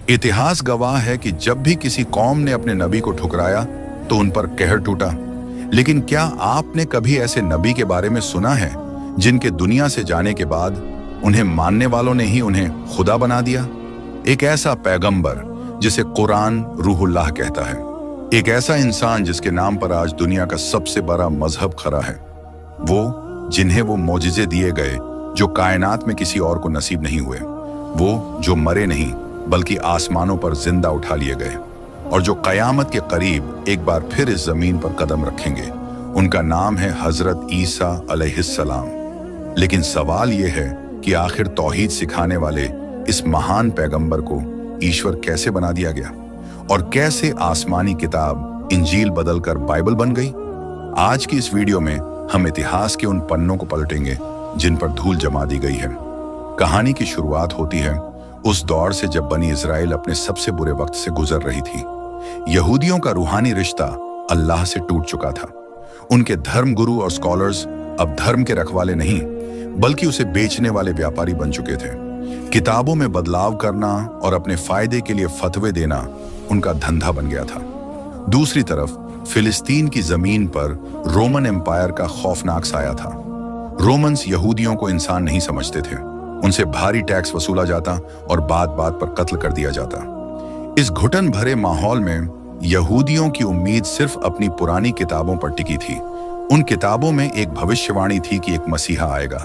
इतिहास गवाह है कि जब भी किसी कौम ने अपने नबी को ठुकराया तो उन पर कहर टूटा। लेकिन क्या आपने कभी ऐसे नबी के बारे में सुना है जिनके दुनिया से जाने के बाद उन्हें मानने वालों ने ही उन्हें खुदा बना दिया? एक ऐसा पैगंबर जिसे कुरान रूहुल्लाह कहता है, एक ऐसा इंसान जिसके नाम पर आज दुनिया का सबसे बड़ा मजहब खड़ा है, वो जिन्हें वो मोजिजे दिए गए जो कायनात में किसी और को नसीब नहीं हुए, वो जो मरे नहीं बल्कि आसमानों पर जिंदा उठा लिए गए और जो कयामत के करीब एक बार फिर इस जमीन पर कदम रखेंगे। उनका नाम है हजरत ईसा अलैहिस्सलाम। लेकिन सवाल यह है कि आखिर तौहीद सिखाने वाले इस महान पैगंबर को ईश्वर कैसे बना दिया गया और कैसे आसमानी किताब इंजील बदलकर बाइबल बन गई? आज की इस वीडियो में हम इतिहास के उन पन्नों को पलटेंगे जिन पर धूल जमा दी गई है। कहानी की शुरुआत होती है उस दौर से जब बनी इजराइल अपने सबसे बुरे वक्त से गुजर रही थी। यहूदियों का रूहानी रिश्ता अल्लाह से टूट चुका था। उनके धर्म गुरु और स्कॉलर्स अब धर्म के रखवाले नहीं बल्कि उसे बेचने वाले व्यापारी बन चुके थे। किताबों में बदलाव करना और अपने फायदे के लिए फतवे देना उनका धंधा बन गया था। दूसरी तरफ फिलिस्तीन की जमीन पर रोमन एम्पायर का खौफनाक साया था। रोमन्स यहूदियों को इंसान नहीं समझते थे। उनसे भारी टैक्स वसूला जाता और बात बात पर कत्ल कर दिया जाता। इस घुटन भरे माहौल में यहूदियों की उम्मीद सिर्फ अपनी पुरानी किताबों पर टिकी थी। उन किताबों में एक भविष्यवाणी थी कि एक मसीहा आएगा,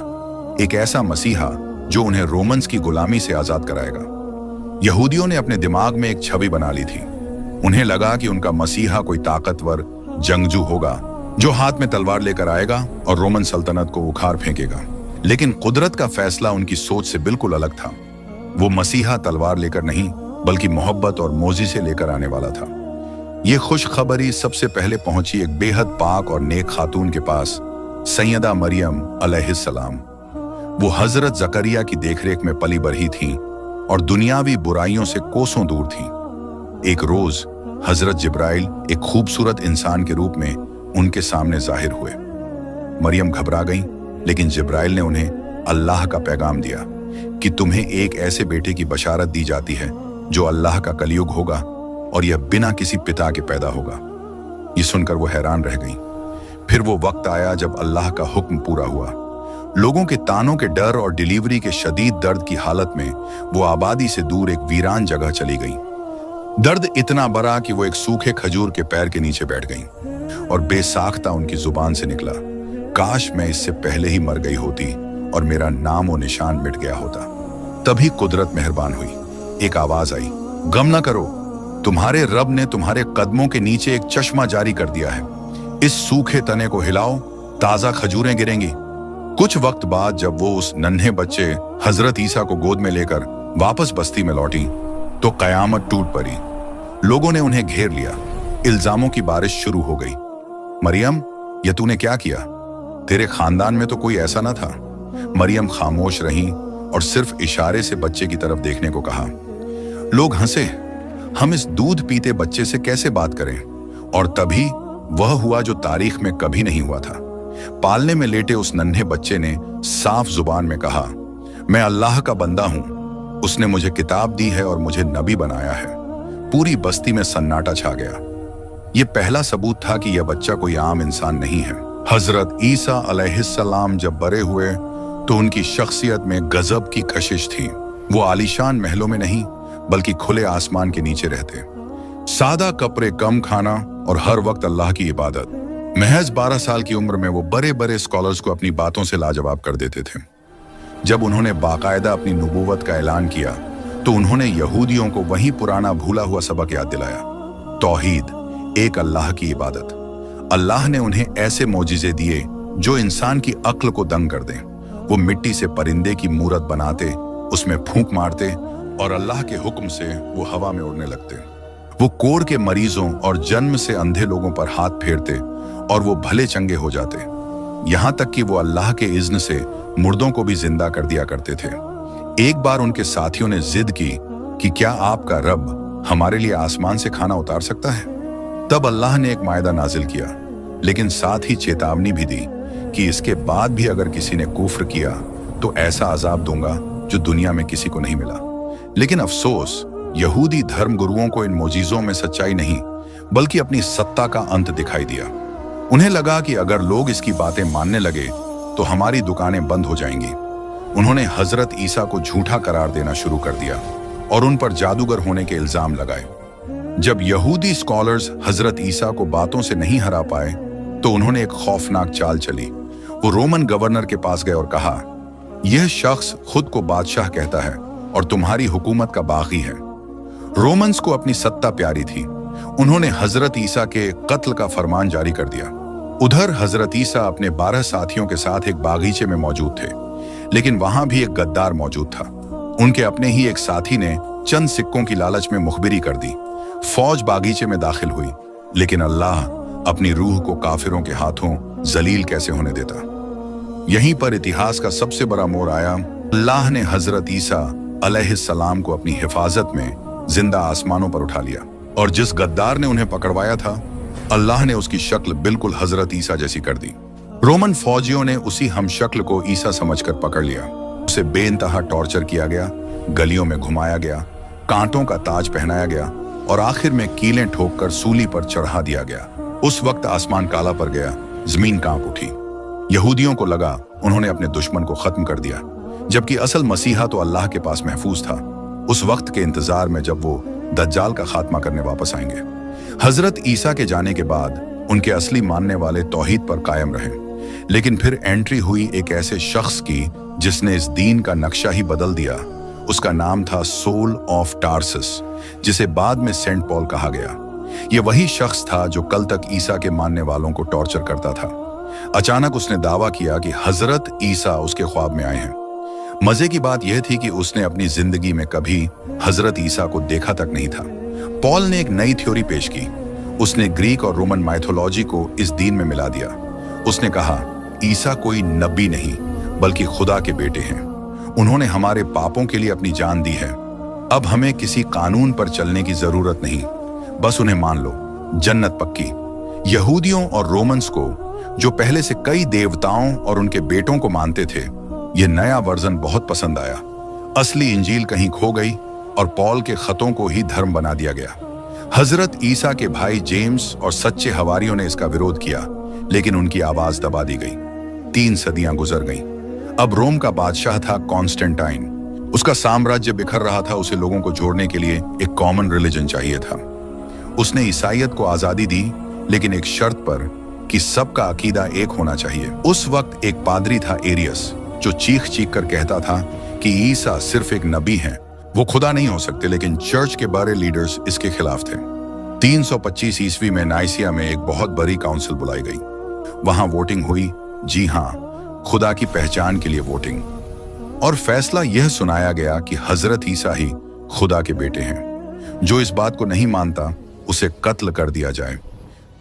एक ऐसा मसीहा जो उन्हें रोमन्स की गुलामी से आजाद कराएगा। यहूदियों ने अपने दिमाग में एक छवि बना ली थी। उन्हें लगा कि उनका मसीहा कोई ताकतवर जंगजू होगा जो हाथ में तलवार लेकर आएगा और रोमन सल्तनत को उखाड़ फेंकेगा। लेकिन कुदरत का फैसला उनकी सोच से बिल्कुल अलग था। वो मसीहा तलवार लेकर नहीं बल्कि मोहब्बत और मोजी से लेकर आने वाला था। ये खुशखबरी सबसे पहले पहुंची एक बेहद पाक और नेक खातून के पास, सैयदा मरियम अलैहिस्सलाम। वो हजरत जकरिया की देखरेख में पली बढ़ी थीं और दुनियावी बुराइयों से कोसों दूर थीं। एक रोज हजरत जिब्राइल एक खूबसूरत इंसान के रूप में उनके सामने जाहिर हुए। मरियम घबरा गईं, लेकिन जिब्राइल ने उन्हें अल्लाह का पैगाम दिया कि तुम्हें एक ऐसे बेटे की बशारत दी जाती है जो अल्लाह का कलयुग होगा और यह बिना किसी पिता के पैदा होगा। ये सुनकर वो हैरान रह गईं। फिर वो वक्त आया जब अल्लाह का हुक्म पूरा हुआ। लोगों के तानों के डर और डिलीवरी के शदीद दर्द की हालत में वो आबादी से दूर एक वीरान जगह चली गईं। दर्द इतना बड़ा कि वो एक सूखे खजूर के पैर के नीचे बैठ गईं और बेसाख्ता उनकी जुबान से निकला, काश मैं इससे पहले ही मर गई होती और मेरा नाम और निशान मिट गया होता। तभी कुदरत मेहरबान हुई। एक आवाज आई, गम न करो, तुम्हारे रब ने तुम्हारे कदमों के नीचे एक चश्मा जारी कर दिया है। इस सूखे तने को हिलाओ, ताजा खजूरें गिरेंगी। कुछ वक्त बाद जब वो उस नन्हे बच्चे हजरत ईसा को गोद में लेकर वापस बस्ती में लौटी तो कयामत टूट पड़ी। लोगों ने उन्हें घेर लिया। इल्जामों की बारिश शुरू हो गई। मरियम, ये तूने क्या किया? तेरे खानदान में तो कोई ऐसा ना था। मरियम खामोश रहीं और सिर्फ इशारे से बच्चे की तरफ देखने को कहा। लोग हंसे, हम इस दूध पीते बच्चे से कैसे बात करें? और तभी वह हुआ जो तारीख में कभी नहीं हुआ था। पालने में लेटे उस नन्हे बच्चे ने साफ जुबान में कहा, मैं अल्लाह का बंदा हूं। उसने मुझे किताब दी है और मुझे नबी बनाया है। पूरी बस्ती में सन्नाटा छा गया। यह पहला सबूत था कि यह बच्चा कोई आम इंसान नहीं है। हजरत ईसा अलैहिस्सलाम जब बड़े हुए तो उनकी शख्सियत में गजब की कशिश थी। वो आलीशान महलों में नहीं बल्कि खुले आसमान के नीचे रहते, सादा कपड़े, कम खाना और हर वक्त अल्लाह की इबादत। महज 12 साल की उम्र में वो बड़े बड़े स्कॉलर्स को अपनी बातों से लाजवाब कर देते थे। जब उन्होंने बाकायदा अपनी नबूवत का ऐलान किया तो उन्होंने यहूदियों को वही पुराना भूला हुआ सबक याद दिलाया, तौहीद, एक अल्लाह की इबादत। अल्लाह ने उन्हें ऐसे मोजिजे दिए जो इंसान की अक्ल को दंग कर दें। वो मिट्टी से परिंदे की मूरत बनाते, उसमें फूंक मारते और अल्लाह के हुक्म से वो हवा में उड़ने लगते। वो कोढ़ के मरीजों और जन्म से अंधे लोगों पर हाथ फेरते और वो भले चंगे हो जाते। यहाँ तक कि वो अल्लाह के इज्न से मुर्दों को भी जिंदा कर दिया करते थे। एक बार उनके साथियों ने जिद की कि क्या आपका रब हमारे लिए आसमान से खाना उतार सकता है? तब अल्लाह ने एक मायदा नाजिल किया, लेकिन साथ ही चेतावनी भी दी कि इसके बाद भी अगर किसी ने कुफ्र किया तो ऐसा अजाब दूंगा जो दुनिया में किसी को नहीं मिला। लेकिन अफसोस, यहूदी धर्मगुरुओं को इन मोजीजों में सच्चाई नहीं बल्कि अपनी सत्ता का अंत दिखाई दिया। उन्हें लगा कि अगर लोग इसकी बातें मानने लगे तो हमारी दुकानें बंद हो जाएंगी। उन्होंने हजरत ईसा को झूठा करार देना शुरू कर दिया और उन पर जादूगर होने के इल्जाम लगाए। जब यहूदी स्कॉलर्स हजरत ईसा को बातों से नहीं हरा पाए तो उन्होंने एक खौफनाक चाल चली। वो रोमन गवर्नर के पास गए और कहा, यह शख्स खुद को बादशाह कहता है और तुम्हारी हुकूमत का बागी है। रोमन्स को अपनी सत्ता प्यारी थी। उन्होंने हजरत ईसा के कत्ल का फरमान जारी कर दिया। उधर हजरत ईसा अपने 12 साथियों के साथ एक बागीचे में मौजूद थे, लेकिन वहां भी एक गद्दार मौजूद था। उनके अपने ही एक साथी ने चंद सिक्कों की लालच में मुखबिरी कर दी। फौज बागीचे में दाखिल हुई, लेकिन अल्लाह अपनी रूह को काफिरों के हाथों जलील कैसे होने देता। यहीं पर इतिहास का सबसे बड़ा मोड़ आया। अल्लाह ने हजरत ईसा अलैहिस्सलाम को अपनी हिफाजत में जिंदा आसमानों पर उठा लिया, और जिस गद्दार ने उन्हें पकड़वाया था, अल्लाह ने उसकी शक्ल बिल्कुल हजरत ईसा जैसी कर दी। रोमन फौजियों ने उसी हम शक्ल को ईसा समझकर पकड़ लिया। उसे बेइंतहा टॉर्चर किया गया, गलियों में घुमाया गया, कांटों का ताज पहनाया गया और आखिर में कीलें ठोककर सूली पर चढ़ा दिया गया। उस वक्त आसमान काला पड़ गया, जमीन कांप उठी। यहूदियों को लगा उन्होंने अपने दुश्मन को खत्म कर दिया, जबकि असल मसीहा तो अल्लाह के पास महफूज था, उस वक्त के इंतजार में जब वो दज्जाल का खात्मा करने वापस आएंगे। हजरत ईसा के जाने के बाद उनके असली मानने वाले तौहीद पर कायम रहे, लेकिन फिर एंट्री हुई एक ऐसे शख्स की जिसने इस दीन का नक्शा ही बदल दिया। उसका नाम था सोल ऑफ टार्सस, जिसे बाद में सेंट पॉल कहा गया। यह वही शख्स था जो कल तक ईसा के मानने वालों को टॉर्चर करता था। अचानक उसने दावा किया कि हजरत ईसा उसके ख्वाब में आए हैं। मजे की बात यह थी कि उसने अपनी जिंदगी में कभी हजरत ईसा को देखा तक नहीं था। पॉल ने एक नई थ्योरी पेश की। उसने ग्रीक और रोमन माइथोलॉजी को इस दीन में मिला दिया। उसने कहा, ईसा कोई नबी नहीं बल्कि खुदा के बेटे हैं। उन्होंने हमारे पापों के लिए अपनी जान दी है। अब हमें किसी कानून पर चलने की जरूरत नहीं, बस उन्हें मान लो, जन्नत पक्की। यहूदियों और रोमन्स को, जो पहले से कई देवताओं और उनके बेटों को मानते थे, यह नया वर्जन बहुत पसंद आया। असली इंजील कहीं खो गई और पॉल के खतों को ही धर्म बना दिया गया। हजरत ईसा के भाई जेम्स और सच्चे हवारियों ने इसका विरोध किया, लेकिन उनकी आवाज दबा दी गई। 3 सदियां गुजर गईं। अब रोम का बादशाह था कॉन्स्टेंटाइन। उसका साम्राज्य बिखर रहा था। उसे लोगों को जोड़ने के लिए एक कॉमन रिलीजन चाहिए था। उसने ईसाईयत को आजादी दी, लेकिन एक शर्त पर कि सबका अकीदा एक होना चाहिए। उस वक्त एक पादरी था एरियस, जो चीख चीख कर कहता था कि ईसा सिर्फ एक नबी हैं, वो खुदा नहीं हो सकते। लेकिन चर्च के बड़े लीडर्स इसके खिलाफ थे। 325 ईस्वी में नाइसिया में एक बहुत बड़ी काउंसिल बुलाई गई। वहां वोटिंग हुई, जी हाँ, खुदा की पहचान के लिए वोटिंग, और फैसला यह सुनाया गया कि हजरत ईसा ही खुदा के बेटे हैं। जो इस बात को नहीं मानता उसे कत्ल कर दिया जाए।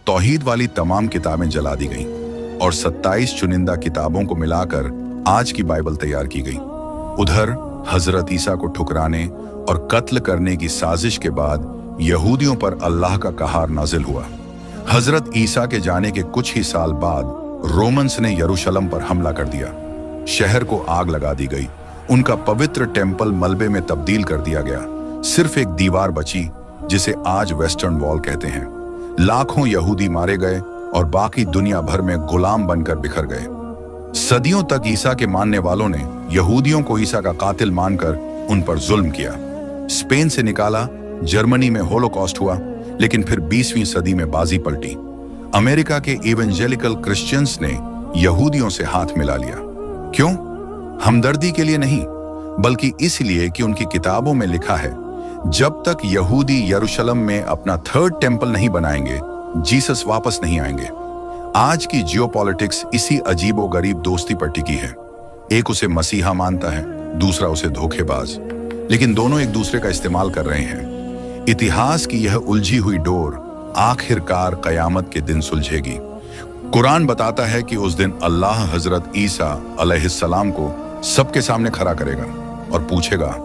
तौहीद वाली तमाम किताबें जला दी गईं और 27 चुनिंदा किताबों को मिलाकर आज की बाइबल तैयार की गई। उधर हजरत ईसा को ठुकराने और कत्ल करने की साजिश के बाद यहूदियों पर अल्लाह का कहार नाजिल हुआ। हजरत ईसा के जाने के कुछ ही साल बाद रोमन्स ने यरूशलेम पर हमला कर दिया। शहर को आग लगा दी गई। उनका पवित्र टेम्पल मलबे में तब्दील कर दिया गया। सिर्फ एक दीवार बची, जिसे आज वेस्टर्न वॉल कहते हैं। लाखों यहूदी मारे गए और बाकी दुनिया भर में गुलाम बनकर बिखर गए। सदियों तक ईसा के मानने वालों ने यहूदियों को ईसा का कातिल मानकर उन पर जुल्म किया। स्पेन से निकाला, जर्मनी में होलोकॉस्ट हुआ, लेकिन फिर 20वीं सदी में बाजी पलटी। अमेरिका के इवेंजेलिकल क्रिश्चियंस ने यहूदियों से हाथ मिला लिया। क्यों? हमदर्दी के लिए नहीं, बल्कि इसलिए कि उनकी किताबों में लिखा है, जब तक यहूदी यरूशलेम में अपना 3rd टेम्पल नहीं बनाएंगे, जीसस वापस नहीं आएंगे। आज की जियोपॉलिटिक्स इसी अजीबोगरीब दोस्ती पर टिकी है। एक उसे मसीहा मानता है, दूसरा उसे धोखेबाज, लेकिन दोनों एक दूसरे का इस्तेमाल कर रहे हैं। इतिहास की यह उलझी हुई डोर आखिरकार कयामत के दिन सुलझेगी। कुरान बताता है कि उस दिन अल्लाह हजरत ईसा अलैहिस्सलाम को सबके सामने खड़ा करेगा और पूछेगा,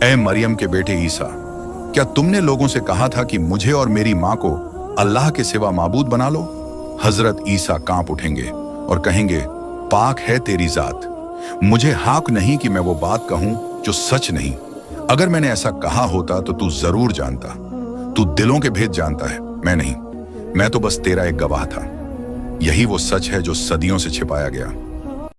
ऐ मरियम के बेटे ईसा, क्या तुमने लोगों से कहा था कि मुझे और मेरी माँ को अल्लाह के सिवा माबूद बना लो? हजरत ईसा कांप उठेंगे और कहेंगे, पाक है तेरी जात, मुझे हाक नहीं कि मैं वो बात कहूं जो सच नहीं। अगर मैंने ऐसा कहा होता तो तू जरूर जानता। तू दिलों के भेद जानता है, मैं नहीं। मैं तो बस तेरा एक गवाह था। यही वो सच है जो सदियों से छिपाया गया।